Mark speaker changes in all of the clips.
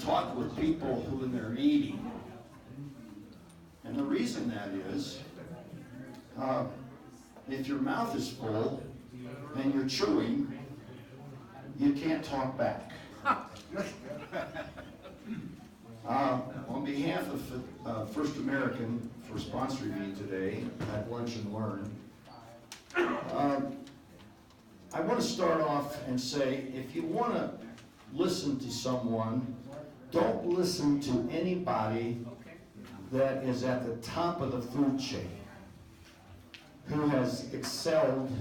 Speaker 1: talk with people when they're eating. And the reason that is, if your mouth is full and you're chewing, you can't talk back. On behalf of First American for sponsoring me today at Lunch and Learn, I want to start off and say, if you want to listen to someone, don't listen to anybody that is at the top of the food chain, who has excelled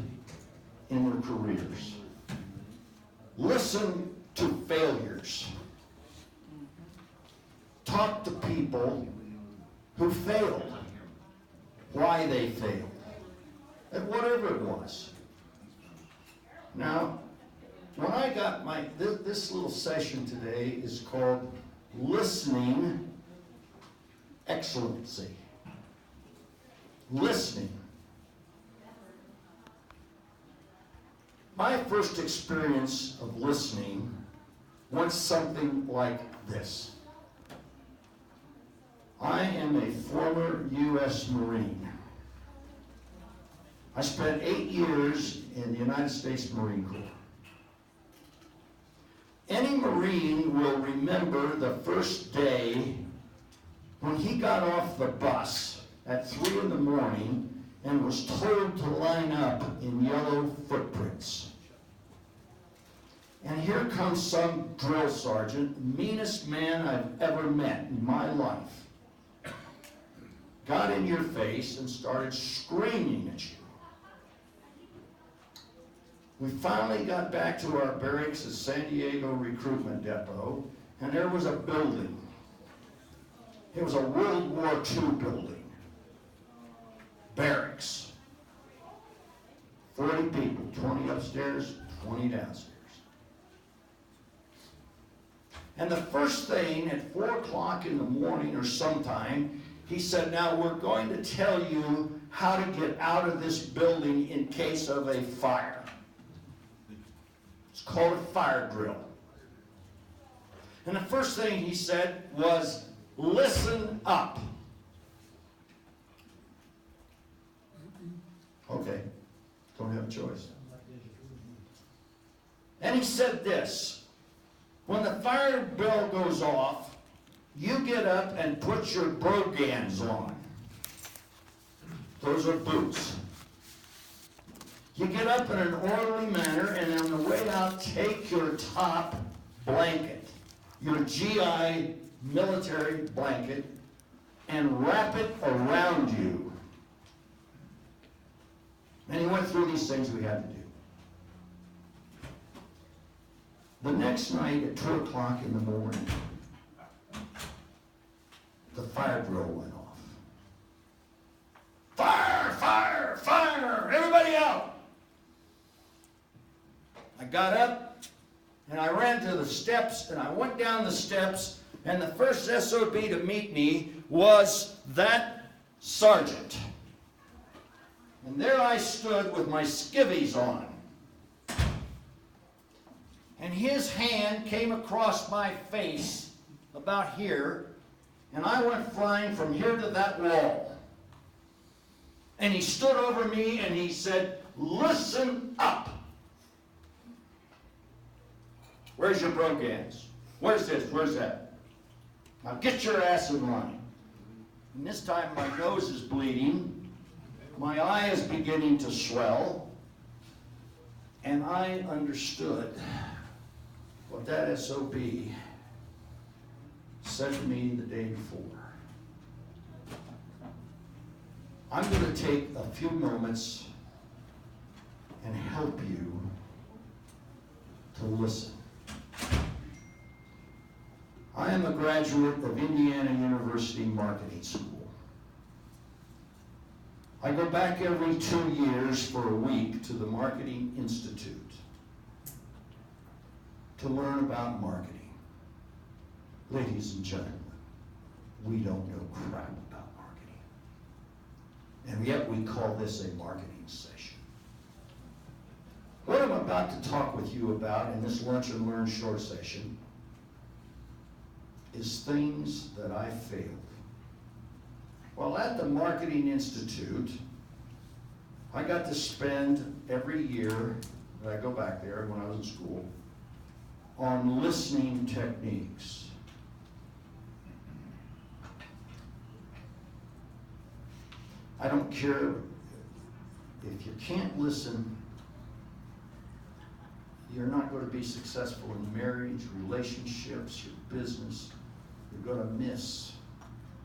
Speaker 1: in their careers. Listen to failures. Talk to people who failed, why they failed, and whatever it was. Now, when I got this little session today is called Listening Excellency. Listening. My first experience of listening went something like this. I am a former U.S. Marine. I spent 8 years in the United States Marine Corps. Any Marine will remember the first day when he got off the bus at 3 in the morning and was told to line up in yellow footprints. And here comes some drill sergeant, meanest man I've ever met in my life, got in your face and started screaming at you. We finally got back to our barracks at San Diego Recruitment Depot, and there was a building. It was a World War II building. Barracks. 40 people, 20 upstairs, 20 downstairs. And the first thing at 4 o'clock in the morning or sometime, he said, now we're going to tell you how to get out of this building in case of a fire. It's called a fire drill. And the first thing he said was, listen up. Okay, don't have a choice. And he said this, when the fire bell goes off, you get up and put your brogans on. Those are boots. You get up in an orderly manner, and on the way out, take your top blanket, your GI military blanket, and wrap it around you. And he went through these things we had to do. The next night at 2 o'clock in the morning, the fire drill went off. Fire, fire, fire, everybody out. I got up and I ran to the steps and I went down the steps, and the first SOB to meet me was that sergeant. And there I stood with my skivvies on. And his hand came across my face about here, and I went flying from here to that wall. And he stood over me and he said, listen up. Where's your brogans? Where's this? Where's that? Now get your ass in line. And this time my nose is bleeding. My eye is beginning to swell. And I understood what that SOB said to me the day before. I'm going to take a few moments and help you to listen. I am a graduate of Indiana University Marketing School. I go back every 2 years for a week to the Marketing Institute to learn about marketing. Ladies and gentlemen, we don't know crap about marketing. And yet we call this a marketing session. What I'm about to talk with you about in this Lunch and Learn short session is things that I failed. Well, at the Marketing Institute, I got to spend every year that I go back there when I was in school on listening techniques. I don't care if you can't listen, you're not going to be successful in marriage, relationships, your business. You're going to miss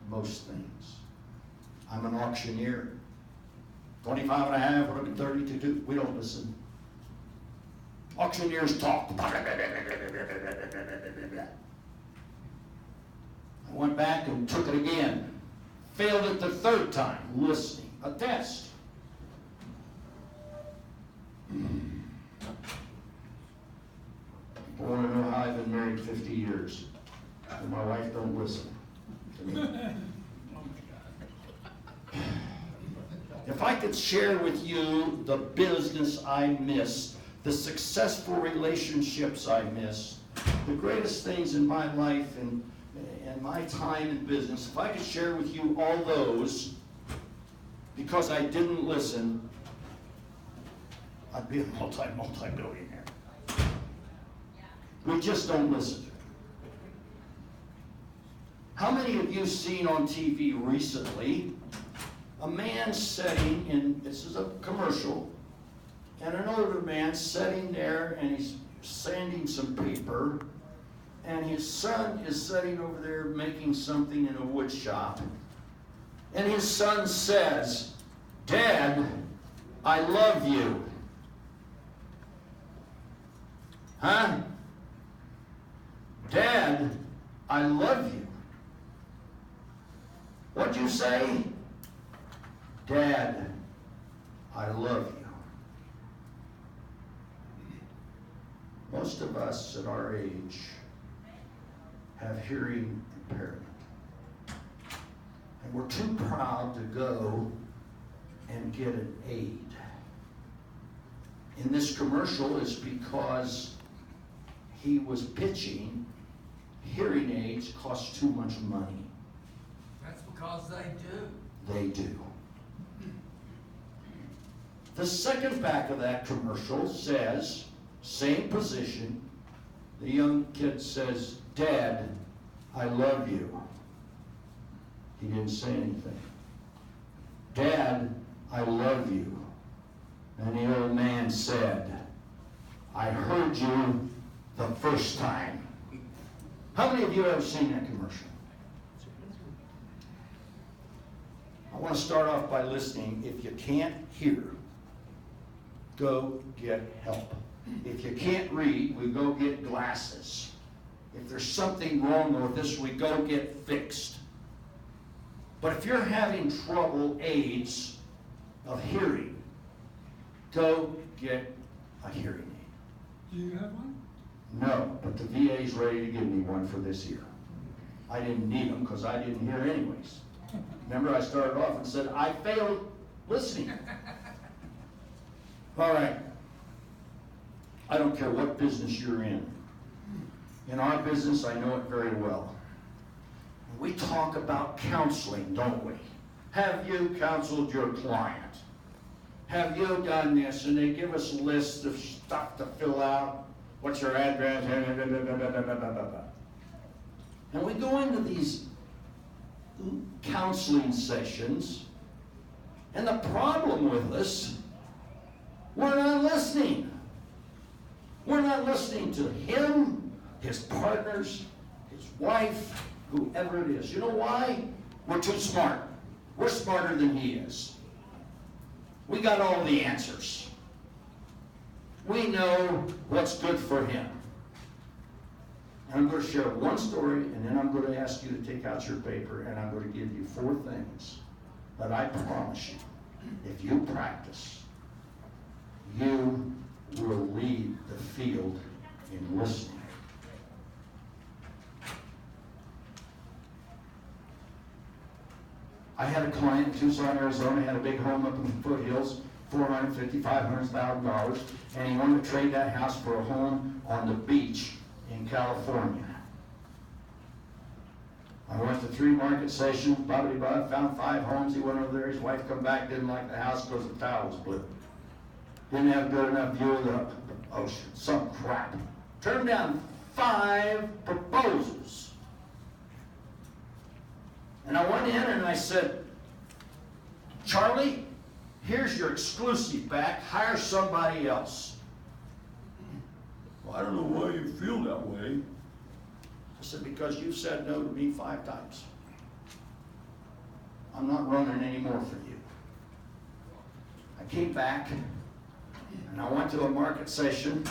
Speaker 1: most things. I'm an auctioneer. 25 and a half, we're looking 32. We don't listen. Auctioneers talk. I went back and took it again. Failed it the third time, listening. A test. I want to know how I've been married 50 years. And my wife don't listen to me. If I could share with you the business I missed, the successful relationships I missed, the greatest things in my life and my time in business, if I could share with you all those, because I didn't listen, I'd be a multi-billionaire. We just don't listen. How many of you seen on TV recently a man sitting in, this is a commercial, and an older man sitting there and he's sanding some paper, and his son is sitting over there making something in a wood shop, and his son says, "Dad, I love you." Huh? "Dad, I love you." What'd you say? "Dad, I love you." Most of us at our age have hearing impairment. And we're too proud to go and get an aid. In this commercial is because he was pitching hearing aids cost too much money.
Speaker 2: That's because they do.
Speaker 1: They do. The second back of that commercial says, same position, the young kid says, "Dad, I love you." He didn't say anything. "Dad, I love you." And the old man said, "I heard you the first time." How many of you have ever seen that commercial? I want to start off by listening. If you can't hear, go get help. If you can't read, we go get glasses. If there's something wrong with this, we go get fixed. But if you're having trouble, aids of hearing, go get a hearing aid.
Speaker 3: Do you have one?
Speaker 1: No, but the VA's ready to give me one for this year. I didn't need them because I didn't hear anyways. Remember, I started off and said, I failed listening. All right. I don't care what business you're in. In our business, I know it very well. We talk about counseling, don't we? Have you counseled your client? Have you done this? And they give us a list of stuff to fill out. What's your address? And we go into these counseling sessions, and the problem with us, we're not listening. We're not listening to him, his partners, his wife, whoever it is. You know why? We're too smart. We're smarter than he is. We got all the answers. We know what's good for him. And I'm going to share one story, and then I'm going to ask you to take out your paper, and I'm going to give you 4 things that I promise you, if you practice, you will lead the field in listening. I had a client in Tucson, Arizona, had a big home up in the foothills, $450,000, $500,000, and he wanted to trade that house for a home on the beach in California. 3 market sessions, blah, found 5 homes. He went over there, his wife come back, didn't like the house because the tile was blue. Didn't have good enough view of the ocean, some crap. Turned down 5 proposals. And I went in and I said, Charlie, here's your exclusive back, hire somebody else. Well, I don't know why you feel that way. I said, because you said no to me 5 times. I'm not running anymore for you. I came back and I went to a market session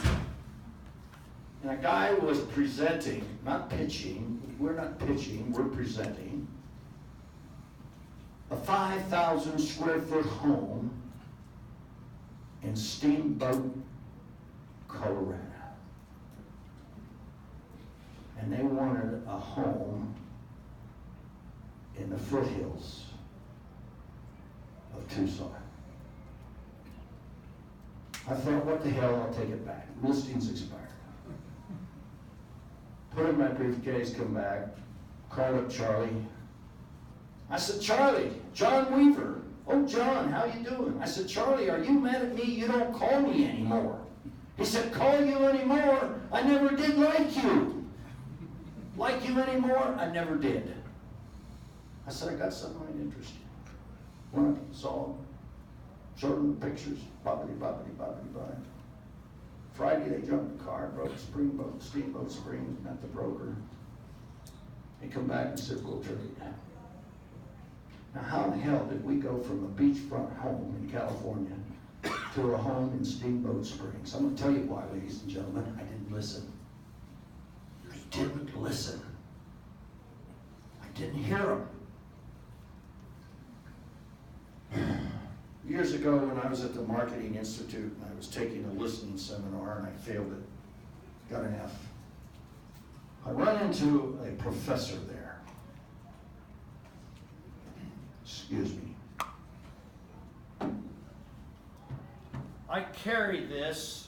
Speaker 1: and a guy was presenting, not pitching, we're not pitching, we're presenting, a 5,000 square foot home in Steamboat, Colorado. And they wanted a home in the foothills of Tucson. I thought, what the hell, I'll take it back. Listing's expired. Put it in my briefcase, come back, called up Charlie. I said, Charlie, John Weaver. Oh, John, how you doing? I said, Charlie, are you mad at me? You don't call me anymore. He said, call you anymore? I never did like you. Like you anymore? I never did. I said, I got something that interests you. Went up, saw him, showed him the pictures, bobbity. Friday, they jumped the car, broke the steamboat spring, met the broker. He come back and said, we'll trade. Now, how in the hell did we go from a beachfront home in California to a home in Steamboat Springs? I'm going to tell you why, ladies and gentlemen. I didn't listen. I didn't listen. I didn't hear them. Years ago, when I was at the Marketing Institute, and I was taking a listening seminar, and I failed it, got an F. I run into a professor there. Excuse me. I carry this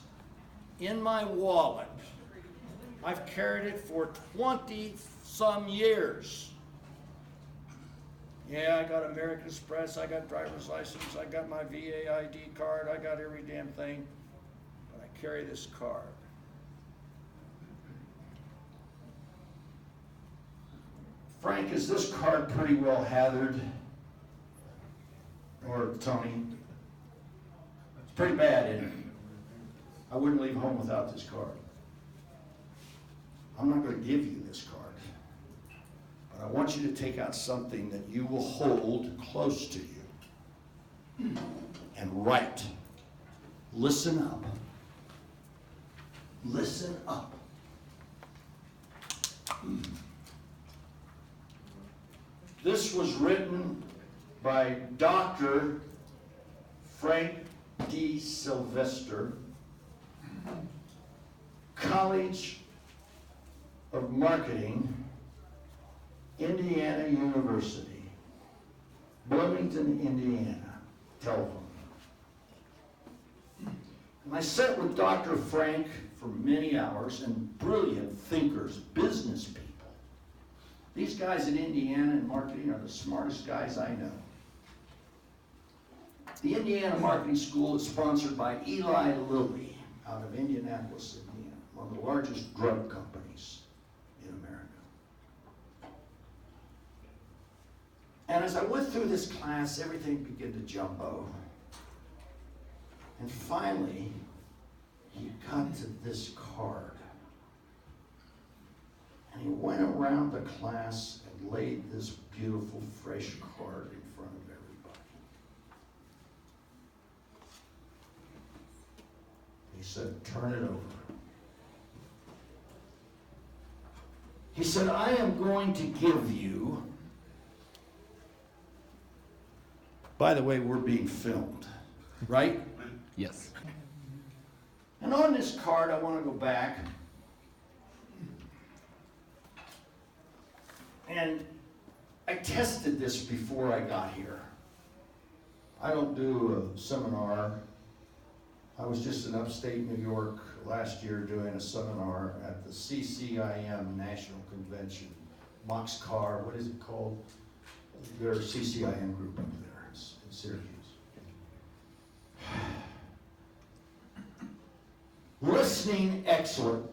Speaker 1: in my wallet. I've carried it for 20-some years. Yeah, I got American Express, I got driver's license, I got my VA ID card, I got every damn thing, but I carry this card. Frank, is this card pretty well hathered? Or Tony? It's pretty bad, isn't it? I wouldn't leave home without this card. I'm not going to give you this card. But I want you to take out something that you will hold close to you and write. Listen up. Listen up. This was written by Dr. Frank D. Sylvester, College of Marketing, Indiana University, Bloomington, Indiana, telephone. And I sat with Dr. Frank for many hours, and brilliant thinkers, business people. These guys in Indiana in marketing are the smartest guys I know. The Indiana Marketing School is sponsored by Eli Lilly out of Indianapolis, Indiana, one of the largest drug companies in America. And as I went through this class, everything began to jumbo. And finally, he got to this card. And he went around the class and laid this beautiful, fresh card in front of everybody. He said, turn it over. He said, I am going to give you, by the way, we're being filmed, right?
Speaker 3: Yes.
Speaker 1: And on this card, I want to go back. And I tested this before I got here. I don't do a seminar. I was just in upstate New York last year doing a seminar at the CCIM National Convention Boxcar, what is it called? Their CCIM group up there in Syracuse. Listening excellent.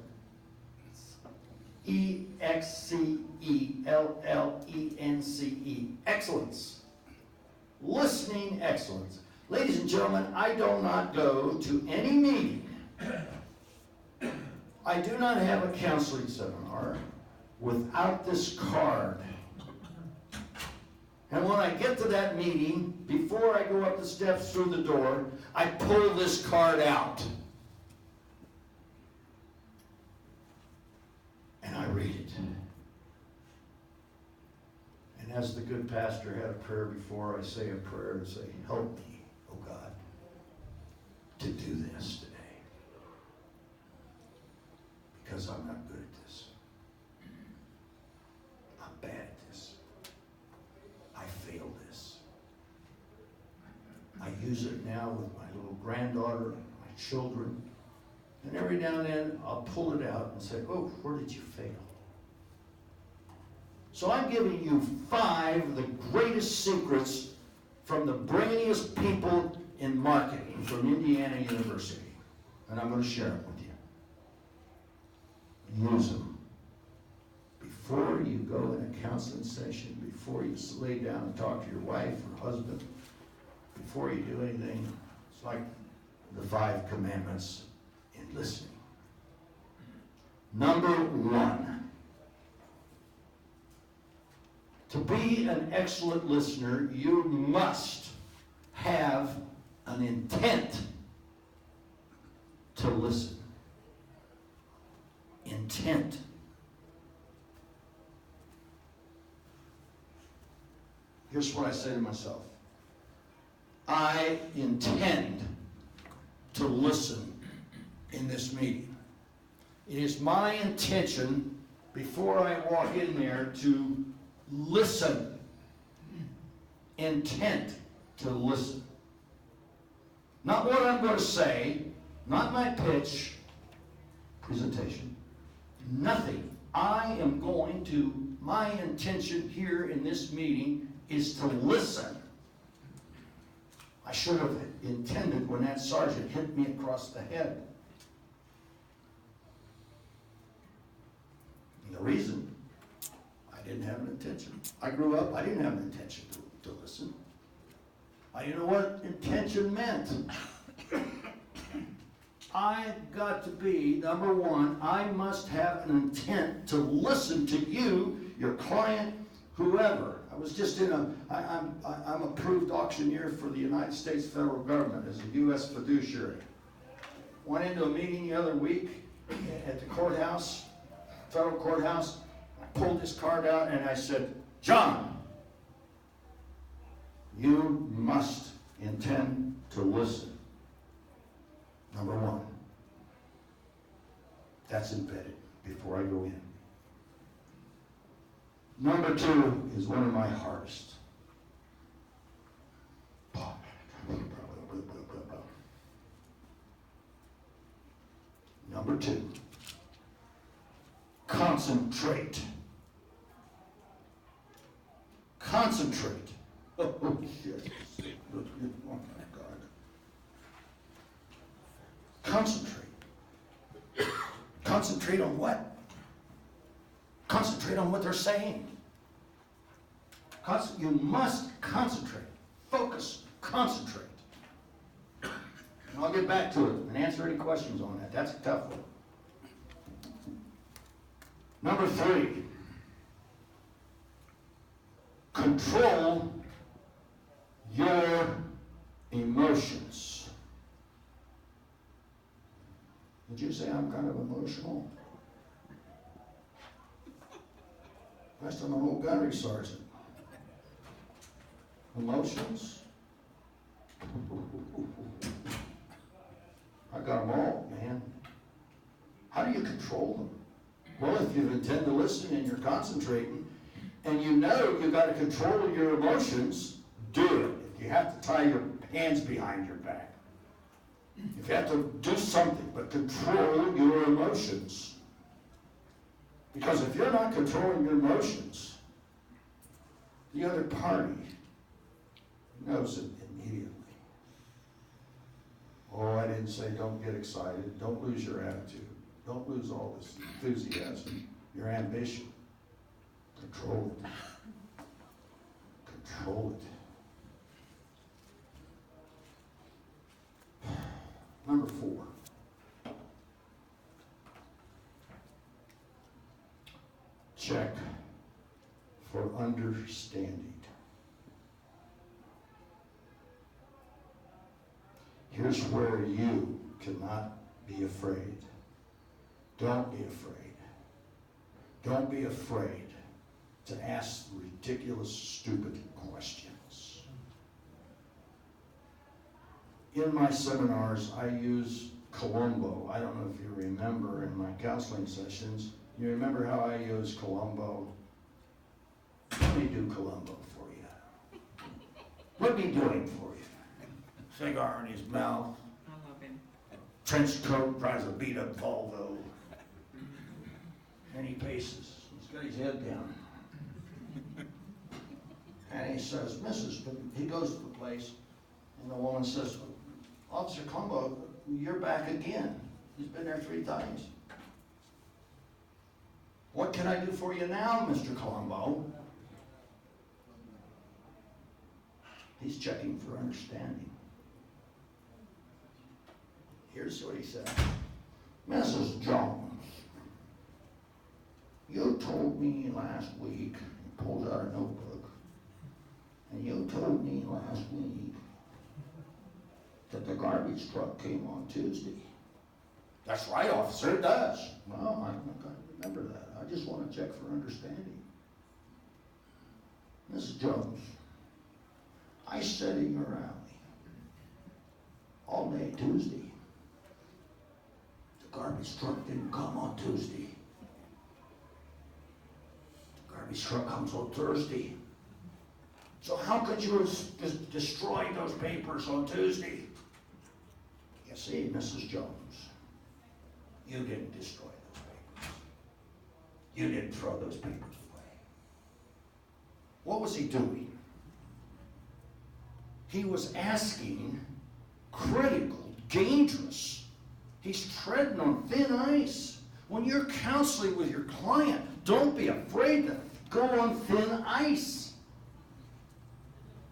Speaker 1: EXCELLENCE. Excellence. Listening excellence. Ladies and gentlemen, I do not go to any meeting. I do not have a counseling seminar without this card. And when I get to that meeting, before I go up the steps through the door, I pull this card out. And I read it. And as the good pastor had a prayer before, I say a prayer and say, help me, oh God, to do this today. Because I'm not good at this. I'm bad at this. I fail this. I use it now with my little granddaughter, my children. And every now and then, I'll pull it out and say, oh, where did you fail? So I'm giving you 5 of the greatest secrets from the brainiest people in marketing from Indiana University. And I'm going to share them with you. Use them. Before you go in a counseling session, before you lay down and talk to your wife or husband, before you do anything, it's like the 5 commandments in listening. Number 1. To be an excellent listener, you must have an intent to listen. Intent. Here's what I say to myself. I intend to listen in this meeting. It is my intention before I walk in there to listen. Intent to listen. Not what I'm going to say, not my pitch, presentation, nothing. My intention here in this meeting is to listen. I should have intended when that sergeant hit me across the head. And the reason, I didn't have an intention. I grew up, I didn't have an intention to listen. I didn't know what intention meant. I got to be, number 1, I must have an intent to listen to you, your client, whoever. I was just I'm approved auctioneer for the United States federal government as a U.S. fiduciary. Went into a meeting the other week at the courthouse, federal courthouse. I pulled this card out and I said, John, you must intend to listen. Number 1. That's embedded before I go in. Number 2 is one of my hardest. Number 2, concentrate. Concentrate. Oh, shit. Oh, my God. Concentrate. Concentrate on what? Concentrate on what they're saying. You must concentrate. Focus. Concentrate. And I'll get back to it and answer any questions on that. That's a tough one. Number 3. Control your emotions. Did you say I'm kind of emotional? Last time I'm an old gunnery sergeant. Emotions? I got them all, man. How do you control them? Well, if you intend to listen and you're concentrating, and you know you've got to control your emotions, do it. If you have to tie your hands behind your back, if you have to do something, but control your emotions. Because if you're not controlling your emotions, the other party knows it immediately. Oh, I didn't say don't get excited. Don't lose your attitude. Don't lose all this enthusiasm, your ambition. Control it. Control it. Number 4. Check for understanding. Here's where you cannot be afraid. Don't be afraid. Don't be afraid to ask ridiculous, stupid questions. In my seminars, I use Columbo. I don't know if you remember in my counseling sessions. You remember how I use Columbo? Let me do Columbo for you. What be doing for you? Cigar in his mouth.
Speaker 3: I love him.
Speaker 1: Trench coat, drives a beat-up Volvo. And he paces. He's got his head down. And he says, Mrs. He goes to the place, and the woman says, Officer Columbo, you're back again. He's been there 3 times. What can I do for you now, Mr. Columbo? He's checking for understanding. Here's what he said. Mrs. Jones, you told me last week, he pulls out a notebook, and you told me last week that the garbage truck came on Tuesday. That's right, officer, it does. Well, I remember that. I just want to check for understanding. Mrs. Jones, I sat in your alley all day Tuesday. The garbage truck didn't come on Tuesday. The garbage truck comes on Thursday. So how could you have destroyed those papers on Tuesday? You see, Mrs. Jones, you didn't destroy those papers. You didn't throw those papers away. What was he doing? He was asking critical, dangerous. He's treading on thin ice. When you're counseling with your client, don't be afraid to go on thin ice.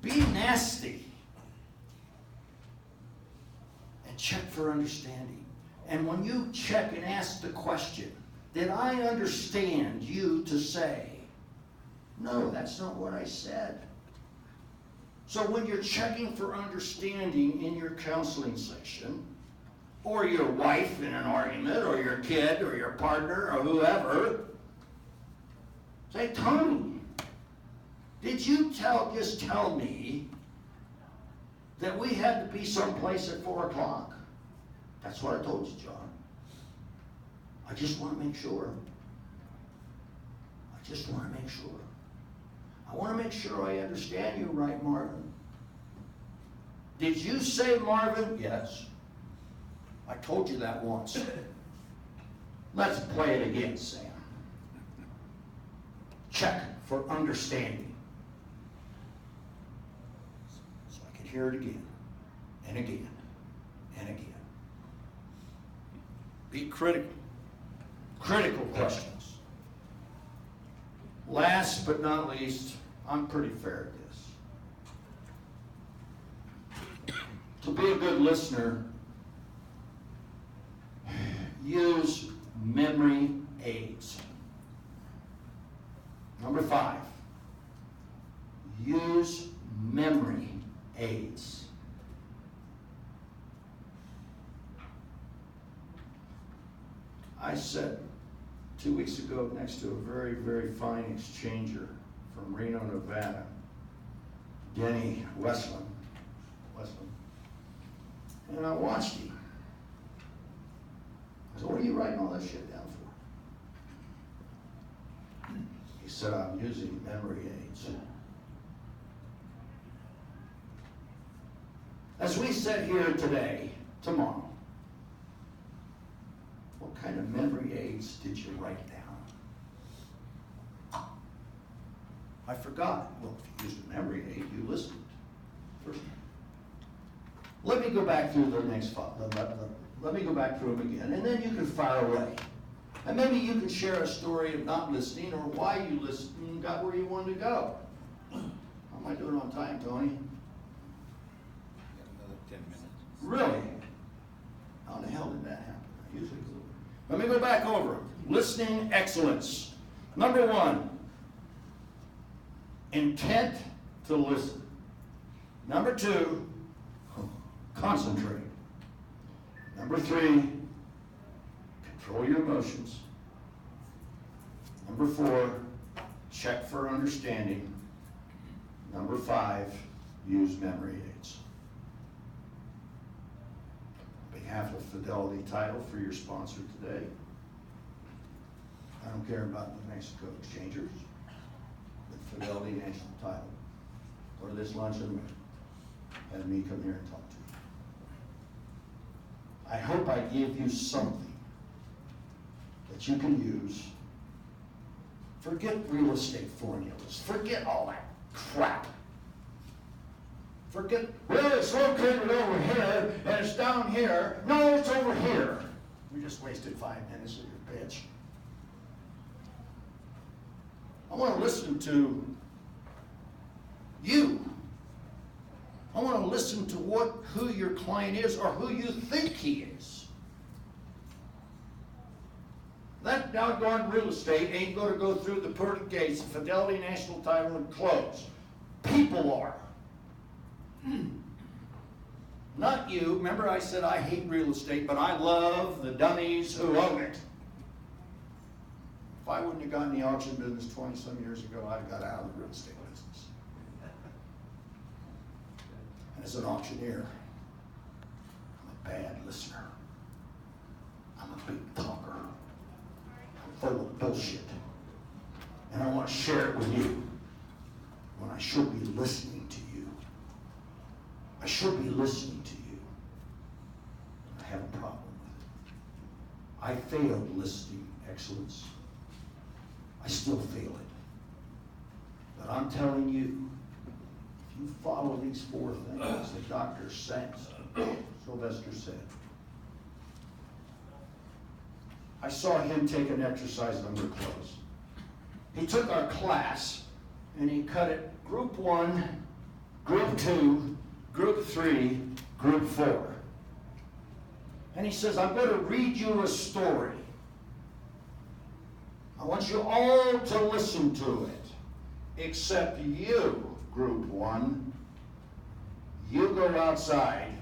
Speaker 1: Be nasty. And check for understanding. And when you check and ask the question, did I understand you to say, no, that's not what I said. So when you're checking for understanding in your counseling session, or your wife in an argument, or your kid, or your partner, or whoever, say, Tony, did you just tell me that we had to be someplace at 4 o'clock? That's what I told you, John. I just want to make sure. I just want to make sure. I want to make sure I understand you right, Marvin. Did you say Marvin? Yes. I told you that once. Let's play it again, Sam. Check for understanding. So I can hear it again, and again, and again. Be critical. Critical questions. Last but not least, I'm pretty fair at this. To be a good listener, use memory aids. Number 5, use memory aids. I sat 2 weeks ago next to a very, very fine exchanger from Reno, Nevada, Denny Westland. And I watched him. I said, what are you writing all that shit down for? He said, I'm using memory aids. As we sit here today, tomorrow, what kind of memory aids did you write down? I forgot. Well, if you used a memory aid, you listened first time. Let me go back through the next file. Let me go back through them again, and then you can fire away. And maybe you can share a story of not listening or why you listened and got where you wanted to go. How am I doing on time, Tony?
Speaker 3: Another 10 minutes.
Speaker 1: Really? How in the hell did that happen? I usually do. Let me go back over them. Listening excellence. Number 1, intent to listen. Number 2, concentrate. Number 3, control your emotions. Number 4, check for understanding. Number 5, use memory aids. On behalf of Fidelity Title for your sponsor today, I don't care about New Mexico exchangers, but Fidelity National Title. Go to this lunch and have me come here and talk to you. I hope I gave you something that you can use. Forget real estate formulas. Forget all that crap. Forget, well, it's located over here and it's down here. No, it's over here. We just wasted 5 minutes of your bitch. I want to listen to you. I want to listen to who your client is or who you think he is. That doggone real estate ain't going to go through the pearly gates of Fidelity National Title and close. People are. Not you. Remember I said I hate real estate, but I love the dummies who own it. If I wouldn't have gotten the auction business 20-some years ago, I'd have got out of the real estate business. And as an auctioneer, I'm a bad listener. I'm a big talker. I'm full of bullshit. And I want to share it with you when I should be listening to you. I should be listening to you. I have a problem with it. I failed listening, Excellence. I still feel it. But I'm telling you, if you follow these 4 things that Dr. Sylvester said, I saw him take an exercise number close. He took our class and he cut it group 1, group 2, group 3, group 4. And he says, I'm going to read you a story. I want you all to listen to it, except you, group 1. You go outside,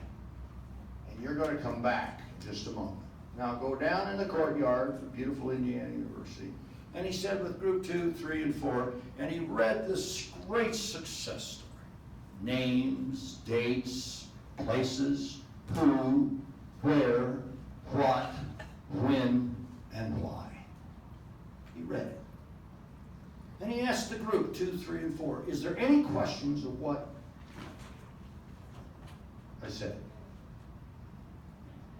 Speaker 1: and you're going to come back in just a moment. Now go down in the courtyard for beautiful Indiana University. And he said with group 2, 3, and 4, and he read this great success story. Names, dates, places, who, where, what, when, and why. He read it. And he asked the group, 2, 3, and 4, is there any questions of what I said?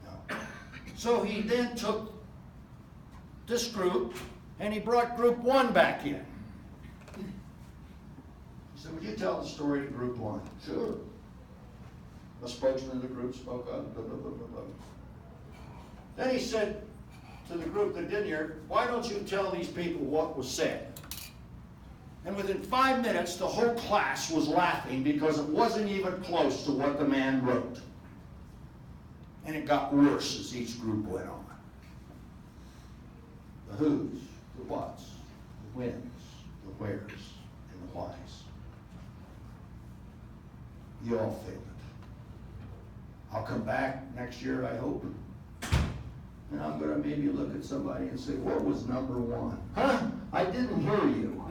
Speaker 1: No. So he then took this group and he brought group 1 back in. He said, would you tell the story to group 1? Sure. The spokesman of the group spoke up, blah, blah, blah, blah, blah. Then he said to the group that didn't hear, why don't you tell these people what was said? And within 5 minutes, the whole class was laughing because it wasn't even close to what the man wrote. And it got worse as each group went on. The who's, the what's, the when's, the where's, and the why's. You all failed it. I'll come back next year, I hope. And I'm going to maybe look at somebody and say, what was number 1? Huh? I didn't hear you.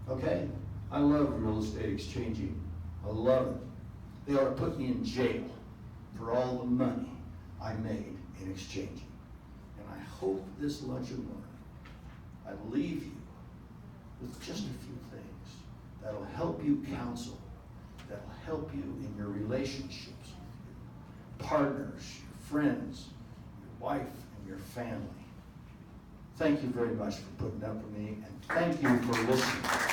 Speaker 1: Okay? I love real estate exchanging. I love it. They ought to put me in jail for all the money I made in exchanging. And I hope this lunch and learn, I leave you with just a few things that'll help you counsel, that'll help you in your relationships with your partners, your friends, your wife, and your family. Thank you very much for putting up with me, and thank you for listening.